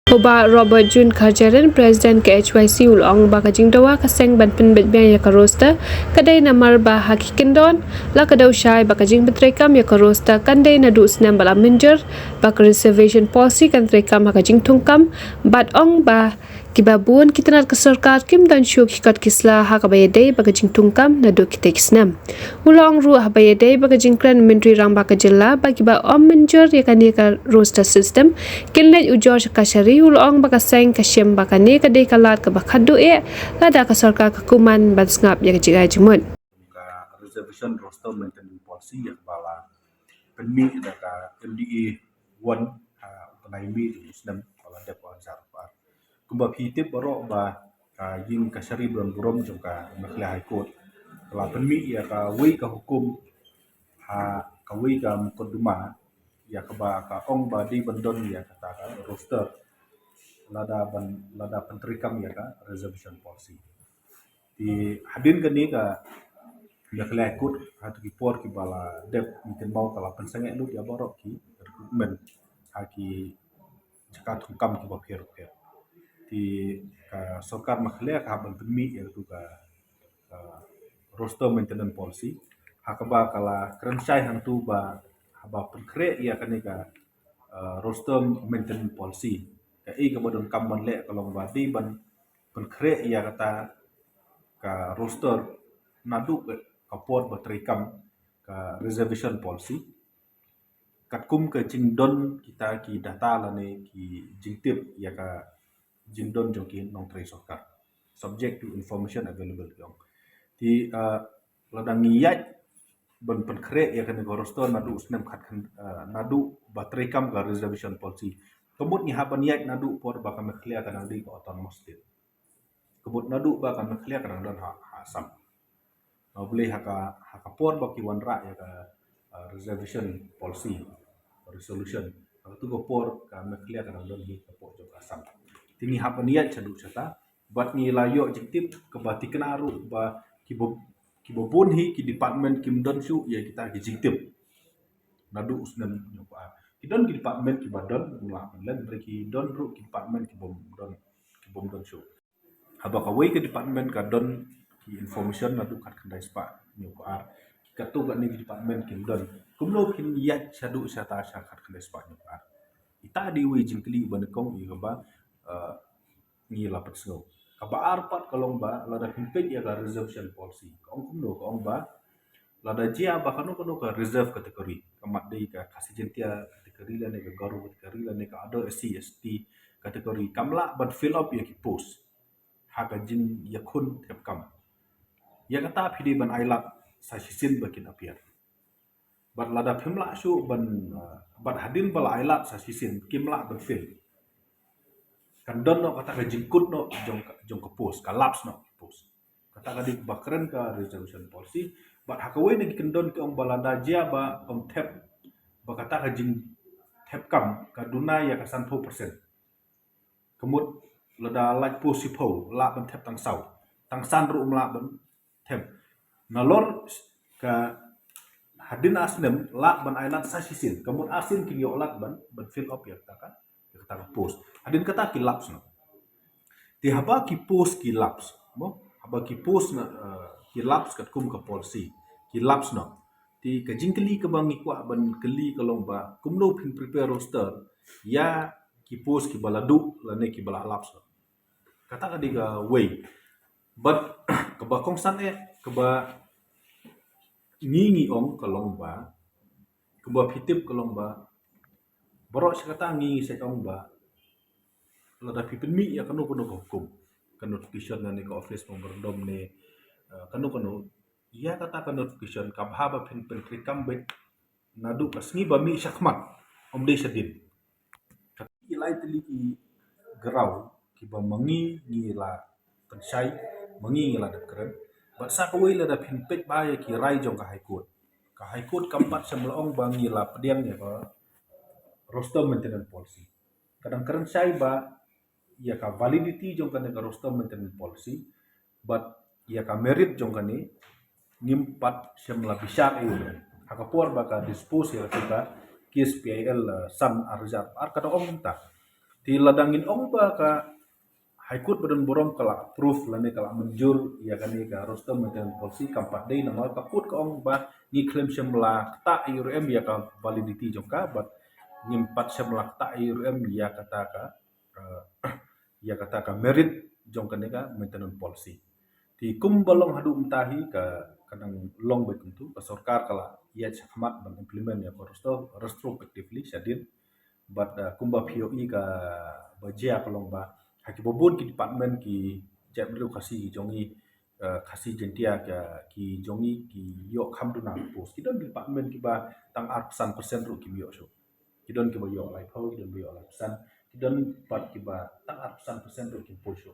Oba Robert Jun Khajaran Presiden KHYC ulong ba kajing dawa kaseng ban pen betbian ya karosta kadai namar ba hakikindon la kadau syai ba kajing betrekam ya karosta kandai nadu senam bala menjer ba reservation policy kan trekam kajing tungkam bat ong ba kibabun kita nak keserkar kim dan syuk hikat kisla ha kabayadai ba kajing tungkam nadu kita kisnam ulong ru habayadai ba kajing kran menteri rang ba kajela ba kiba om menjer ya kan ya roster system kinlet ujor kashari ulong ba kaseng kasyem ba kane kadai kalat ka ba khadu lada ka sarkar kuman ban ngap ya kajiga jumun reservation roster maintenance policy yang bala penmi da ka MDA 1 panai mi tu sedang bala de pa sarpa kumba pitip baro ba yin ka syari bulan burom jongka makhla high court bala penmi ya ka wei ka hukum ka wei ka mukaddima ya ka ba ka ong ba di bandon ya kata ka roster lada penterikam ya ka reservation policy di hadin ka ni ka ya kelekut hatu ki por ki bala dep mungkin mau kala pensange lu ya borok ki recruitment haki jakat hukam ki bapir di sokar makhle ka ban pemi ya tu ka roster maintenance policy hakaba kala krensai hantu ba haba penkre ya kanika roster maintenance policy ka ka bodon kam man le kalau badi ban penkre ya kata ka roster nadu kaport batrikam ka reservation policy katkum ke jingdon kita ki data lane ki jingtip ya ka jingdon jongkin nong tre sokar subject to information available yong ti ladang ngiyat ban penkre ya kan roster nadu usnem khat nadu batrikam ka reservation policy kemut ni haban yat nadu por ba ka mekhlia kan di ka autonomous state kebut nadu ba ka mekhlia kan don asam boleh haka por baki wanra ya ka reservation policy resolution tu go por ka meklia ka don hi ka por jok asam tingi hapa niat chadu chata bat ni layo jiktip ke bati kenaru ba kibobon hi ki department kim don shu ya kita ki jiktip nadu usnan nyoba kidon ki department ki badon ulah len ki don ru ki department ki bom don shu haba ka wei ke department ka don information nadu kat kandai spa nyuar katu gak ni department kim don kumlo kin yat chadu sata kat kandai spa nyuar ita di wi jingkli ban kong i ba ni lapat snow kaba arpat kalong ba lada pimpin ya ka reservation policy kong kumlo kong ba lada jia ba kanu ka reserve kategori kamat dei ka kasijentia kategori la ne ka garu kategori la ne ka ada SC kategori kamla but fill up ya ki post haka jin yakun tep kam ya kata phidi ban ailat sa sisin bakin apiar bat lada phimla shu ban bat hadin bala ailat sa sisin kimla ban fil kan don no kata ka jingkut no jong ka post ka laps no post kata ka dik bakren ka resolution policy bat hakawe ni kendon ke ong balada jia ba ong tep ba kata ka jing tep kam ka dunai ya ka 100% kemut lada like post sipo la ban tep tang sau tang san ru mla ban tem nalor ka hadin asnem la ban ailat sa sisin kemun asin kin yo lat ban fill up ya kata post hadin kata ki laps no ti haba ki post ki laps mo haba ki post na ki laps kat kum ka policy ki laps no ti ka jingkeli ka bang ikwa ban keli kalong ba kumlo pin prepare roster ya ki post ki baladu lane ki bala laps no kata ka diga way but keba kongsan keba ngingi ong kalong ba keba pitip kalong ba borok sekata ngingi sekong ba lada pipin mi ya kanu hukum kan notification na ka office pemberendom ne kanu ya kata kan notification kabha ba pin trikam bet nadu kasni ba mi syakmat omde sedin ilai teliki gerau kiba mangi ngila pensai mangi ngila dap keren bat sa kawai la dap hinpet ba ya ki rai jong ka high court kampat semlaong ba ngila pediang ya ba roster maintenance policy kadang sai ba ya ka validity jong ka roster maintenance policy but ya ka merit jong ka ni ngimpat semla bisa hakapor ba ka dispose ya kita kes PIL san arzat ar kada ong ta Ti ladangin ong ba ka High Court badan borong kala approve lani kala menjur ya kan ni ka Rostam maintain policy kampat day nama ka kut ka ong ba ni claim semla ta IRM ya ka validity jongka but ngimpat semla ta IRM ya kata ka ya kata ka merit jongka ni ka maintenance policy. Ti kum balong hadu mentahi ka kadang long baik tu ka sarkar kala ya chakmat ban implement ya ko retrospectively syadin but kumba POE ka bajia kalong ba haki bobon ki department ki jap dulu kasi jongi kasi jentia ki jongi ki yo kham du na post ki don department ki ba tang arsan persen ru ki yo so ki don ki ba yo lai phau ki don ba yo lai persen ki don pat ki ba tang arsan persen ru ki post so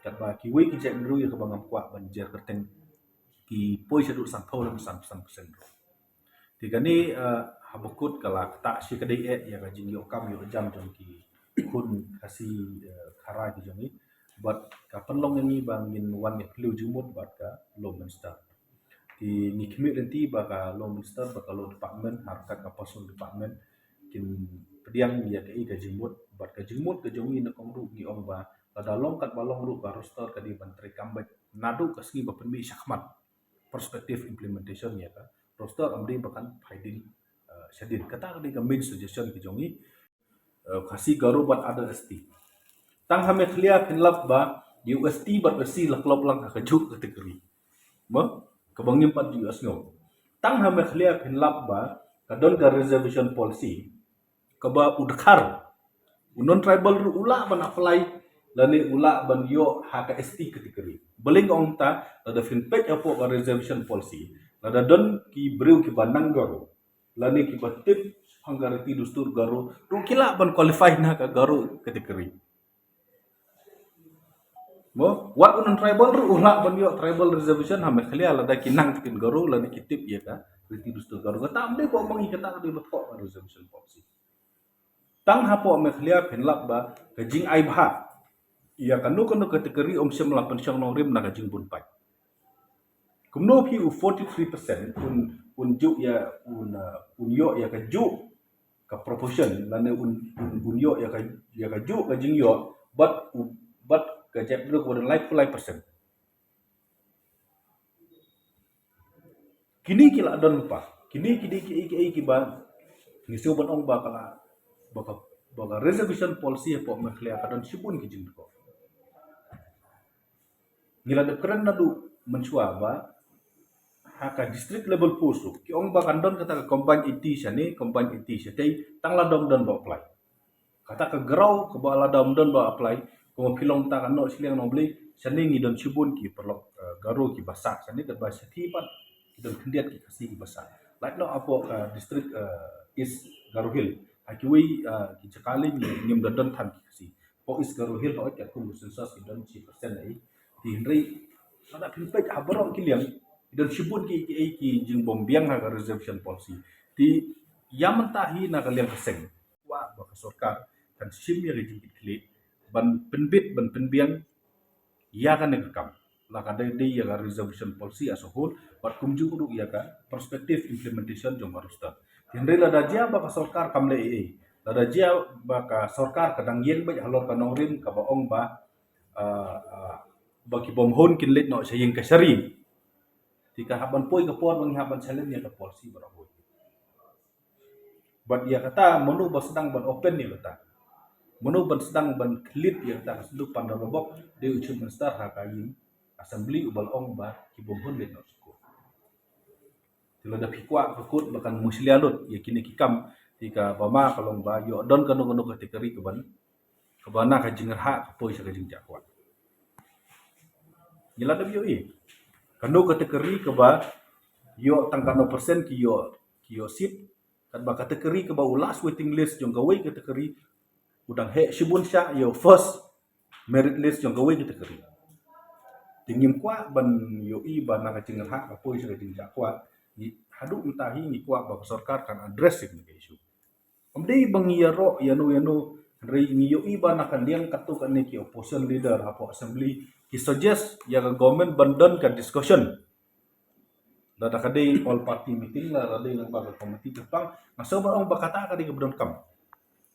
kat ba ki we ki jap dulu ya ka bangam kwa ban jer kerteng ki post du sang phau lam san persen ru tiga ni habukut kala tak si kadai ya ka jing yo kam yo jam jong ki kun kasi khara ki jongi but ka penlong yang ni bangin wan ni flu jumut bat ka law minister ki ni khimi renti ba ka law minister ba ka law department harkat ka personal department kin pediang ya ka i ka jumut bat ka jumut ka jongi na kong ru ni ong ba pada long kat balong ru ka roster ka di bantri kambet nadu ka ski ba penmi syakmat perspective implementation ya ka roster amri bakan faidin syadin kata ka main suggestion ki jongi kasi garu bat ada ST. Tang hame clear pinlap ba UST bat ST laklop lang kajuk kategori. Mo kabangim pat US ngo. Tang hame clear pinlap ba kadon ka reservation policy kaba udkar unon tribal ru ula ban apply lani ula ban yo haka ST kategori. Beling ong ta ada finpek apo ka reservation policy. Lada don ki breu ki banang garu. Lani ki batip hanggariti dustur garu rukila ban qualify na ka garu kategori mo wat unon tribal ru ulah ban yo tribal reservation ha mekhlia lada kinang tikin garu lani kitip ya ka riti dustur garu kata amde ko mangi kata di betok reservation policy tang hapo mekhlia penlap ba kajing ai bha ya kanu kategori om sem la pensiong nongrim na kajing bun pai kumno pi u 43% un ju ya un yo ya ka ju ka proportion lane un yo ya ka ju ka jing yo but ka jap dulu ko like 5%. Kini kila don pa. Kini ki ba ngisu ban ong ba kala baka reservation policy po meklia kadon sibun ki jing ko. Ngila de keren na du mensua ba haka district level post ki ong ba kandon kata ka combine iti sani combine iti sate tang la dom don ba apply kata ka grau ke ba la dom don ba apply ko pilong ta kan no siliang no beli sani ngi don cibun ki perlo garu ki basak sani ka ba sati pat ki don kendiat ki kasi ki basak like no apo district is Garuhil akiwi ki cakali ni ngim don tham ki kasi po is Garuhil ho ka kum sensus ki don 1% ai di hendrai ada pinpek habarong ki liang dan sibut ki jing bombiang ha reservation policy di yang mentahi na kalian keseng wa ba sarkar kan sim ya jing klit ban penbit ban penbiang ya kan nekam la ka dai ya reservation policy as a whole bat kumju ru ya ka perspective implementation jong harus ta hendai la dajia ba sarkar kam le la dajia ba ka sarkar kadang yen ba halor ka nongrim ka ba ong ba bagi bom hon kin let no saying ka sari tika haban poi ke pon bang haban challenge ya ke policy baraboy but ya kata menu ba sedang ban open ni kata menu ban sedang ban klit ya kata seduk pandang robok de ucun minister ha kayin assembly ubal ong ba ki bom hon let no suku tilo da pikwa kekut bahkan muslialut ya kini kikam tika bama kalong ba yo don kanu kategori ke bana ka jinger ha ka poi sa ka jing jakwa nyala da yo kanu kategori ke ba yo tangkano persen ki yo sip kan ba kategori ke ba last waiting list jong gawe kategori udang he sibun sya yo first merit list jong gawe kategori tingim kwa ban yo i ban na kacing hak ka poi sa kacing jakwa ni hadu utahi ni kwa ba sarkar kan address ni ke isu amdei bang yaro yanu rei ni yo i ban akan liang katu kan ni ki opposition leader hapo assembly ki suggest ya government bandon kan discussion dada kadai all party meeting la radai lang baga committee Jepang maso ba ang bakata ka di gabdon kam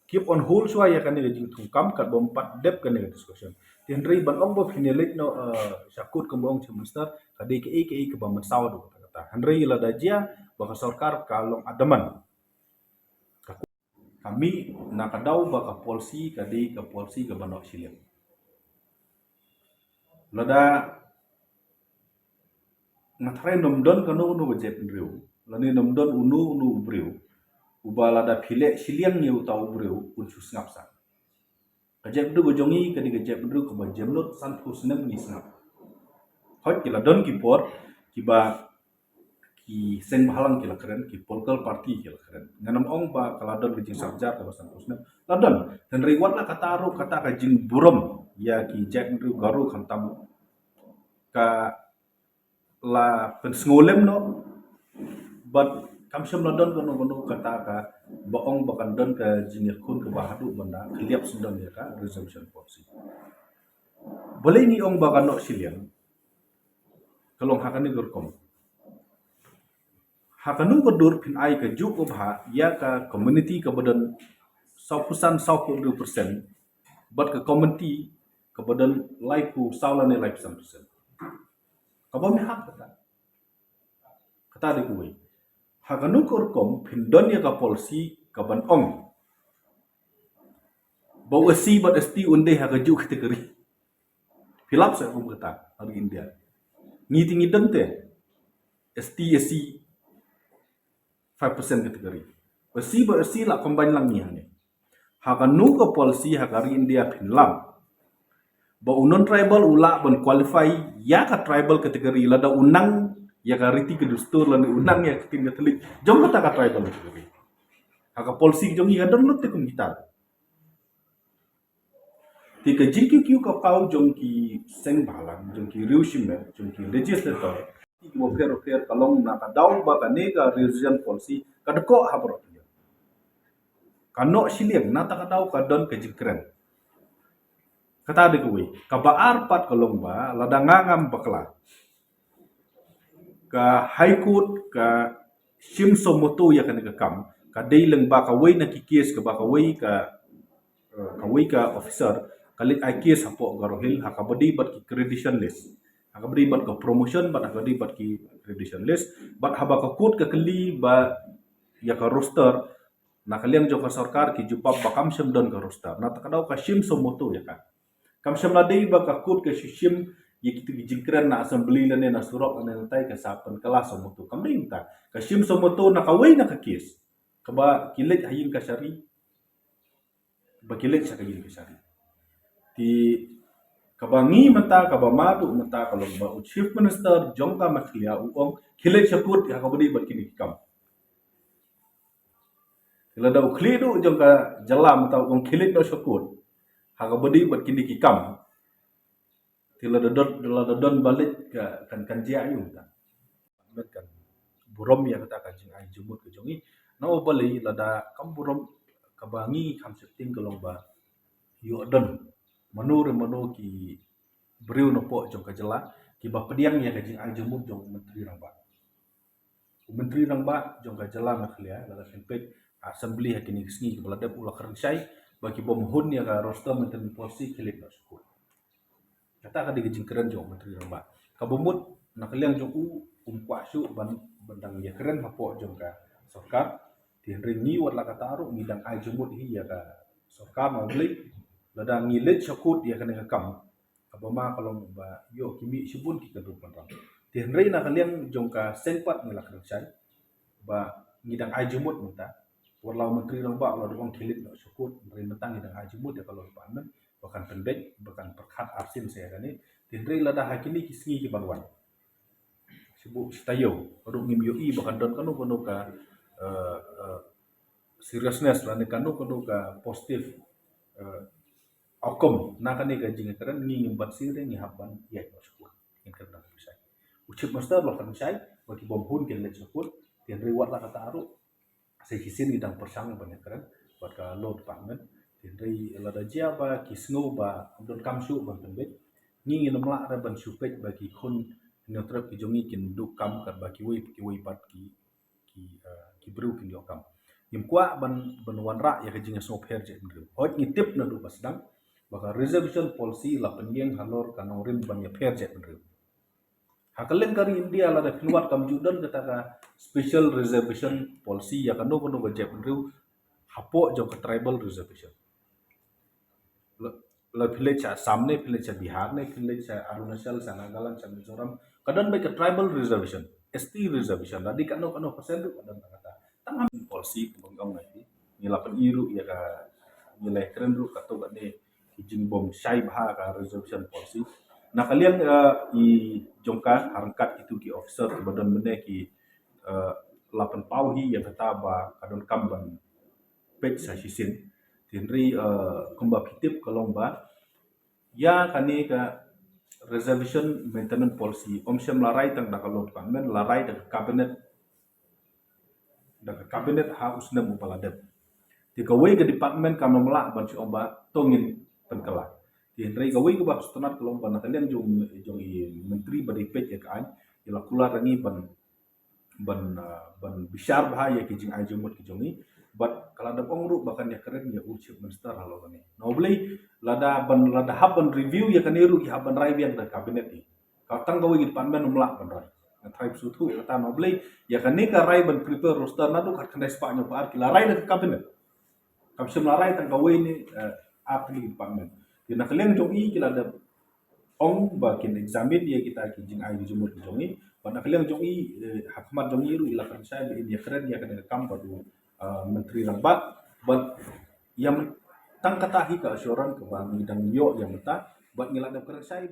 keep on hold so ya kan ni jing kam kat bompat dep kan ni discussion tin ri ban ong bo finelik no syakut ke bong semester kadi ke ba saw do kata hanri la dajia ba sarkar kalong adaman kami nakadaw ba ka polisi kadi ka polisi ka banok silim lada ngathrai nomdon kanu unu jet riu lani nomdon unu briu ubala da phile siliang ni utau briu un susngap sa kajep du gojongi kadi kajep du ko ba jemnot san husnem ni snap hot kila don ki por ki ba ki sen bahalang kila keren ki political party kila keren nganam ong ba kala don bijing sabjar ka san husnem ladon dan riwat la kataru kata ka jing burom ya ki jep du garu khantam ka la pensngolem no but kamsem ladon kono kata ka baong bakan don ka jingir kun ke bahadu benda keliap sundan ya ka resolution policy boleh ni ong bakan no silian kalong hakani gurkom hakanu kodur pin ai ka juk ubha ya ka community ka badan 100% 100% but ka community ka badan life ku saulane life 100% kabam hak kata di kuwi hakanu korkom pindon ya ka polisi ka ban ong bawa si bat esti unde haka juk kategori filap sa kum kata hari India ngiti ngideng te ST 5% kategori besi bat esti la combine lang ni hane hakanu ka polisi haka hari India pinlam ba unon tribal ula ban qualify ya ka tribal kategori lada unang ya ka riti ke dustur lan unang ya ketin katolik jom kata ka tribal kategori haka polisi jom ya don te kum kita tika jingki kiu ka kau jong ki seng balang jong ki riu shime jong ki legislator ki mo fer kalong na ka daw ba ka nega region policy ka deko habro kano siliang na ta ka daw ka don ka jikren kata de kuwi ka baar pat kalong ba ladangangam bakla ka high court ka shim somoto ya kan ka kam ka deileng ba ka wei na ki case ka ba ka wei ka officer kalit ai case hapo garohil hakabadi bat ki credition list hakabadi bat ka promotion bat hakabadi bat ki credition list bat haba ka court ka kali ba ya ka roster na kaliang jo ka sarkar ki jupap ba kam sem don ka roster na takadaw ka shim somoto ya kan kam sem ladai ba ka court ka shim ya kitu jingkran na assembly na na surok na tay ka sapan kelas somoto kam dai ta ka shim somoto na kawai na ka case ka ba kilit hayin ka syari ba kilit sa kayin ka syari ti kabangi mata kabamadu mata kalau ba chief minister jongka maklia uong khile chakut ha kabadi barkini kam kila da ukhli du jongka jalam mata uong khile do chakut ha kabadi barkini kam tila da don balik ka kan jia yung ta kan burom ya kata kan jing ai jumut ke jongi no bali lada kam burom kabangi kam setting kalau ba yo don manu ki beriu no po jong kajela ki ba pediang ya kajing ai jumut jong menteri rang ba jong kajela maklia la sempet assembly hakini sni kala dep ula kerensai bagi bom hun ya ka roster menteri polisi kilik no skul kata ka digijing keren jong menteri rang ba ka bomut nakaliang jong kwasu bandang ya keren hapo jong ka sarkar ti ringi wat la kata aru ngidang ai jumut hi ya ka sarkar ma beli ladang ngilit syakut ya kana kam abama kalau ba yo kimi sibun ki kadu pandang ti hendrai na kalian jongka senpat ngelak kerjai ba ngidang ai jumut minta walau menteri lang ba walau dong kilit no syakut hendrai mentang ngidang ai jumut ya kalau pamen bahkan pendek bahkan perkat arsin saya kani ti hendrai lada hakini kisngi ki banwan sibu stayo kadu ngim yo i bahkan don kanu ka seriousness lan kanu ka positif Okom na kani ka jinga karan ni ngimbat sire ni haban ya masuk in kan dak bisa ucip master lo kan sai bagi bom hun ken let sakut tian rewat la kata aru se kisin idang persang banyak karan buat ka load pangan tian rei la da jia ba kisngo ba don kamsu ban tembet ni ngin mla ra ban supek bagi kun neutral ki jongi kin du kam kar bagi wei pat ki bru kin yo kam Yim kwa ban wan ra ya kajing so pher je ndru hot ni tip na du basdang baka reservation policy la penyeng halor kanong rin ban ya pher je ndru hakalen kari India la da keluar kam judan kata special reservation policy ya kanu kanu je ndru hapo jo ke tribal reservation la village samne village Bihar ne village Arunachal Nagaland Mizoram kadang baik ke tribal reservation ST reservation tadi kanu persen tu kadang kata tangan policy kembang ngai ni lapan iru ya ka nilai keren ru kata ne kijing bom syai bah ka reservation policy nah kalian i jongka harkat itu ki officer ki badan mene ki lapan pauhi ya kata ba kadon kamban page sa sisin tinri kumba pitip kalomba ya kani ka reservation maintenance policy syam larai tang dakalot men larai dak kabinet ha usna mupaladep ti kawai ke department kanomla ban si omba tongin penkala ti rei kawai ke bab stonat kalomba na kalian jong menteri badi pet ya kan ila kula rangi ban bishar bahaya ki jing ajumut ki jongi but kala da pongru bahkan ya keren ya chief minister halo kani nobley lada haban review ya kaniru ki haban rai biang da kabinet ni katang kawai ki department umla ban rai na tribe sutu ya kata nobley ya kani ka rai ban prepare roster na du kat kandai spa nyo par ki la rai da kabinet kam sim la rai tang kawai ni apli department ki na kalian jongi ki lada ong bakin examine dia kita ki jing ai jumur ki jongi pada kalian jongi hakmat jongi ru ila kan saya bi dia keren ya kada kam padu menteri rabat but yang tang kata hi ka assuran ke bang midang yo yang meta buat ngilak da keren saya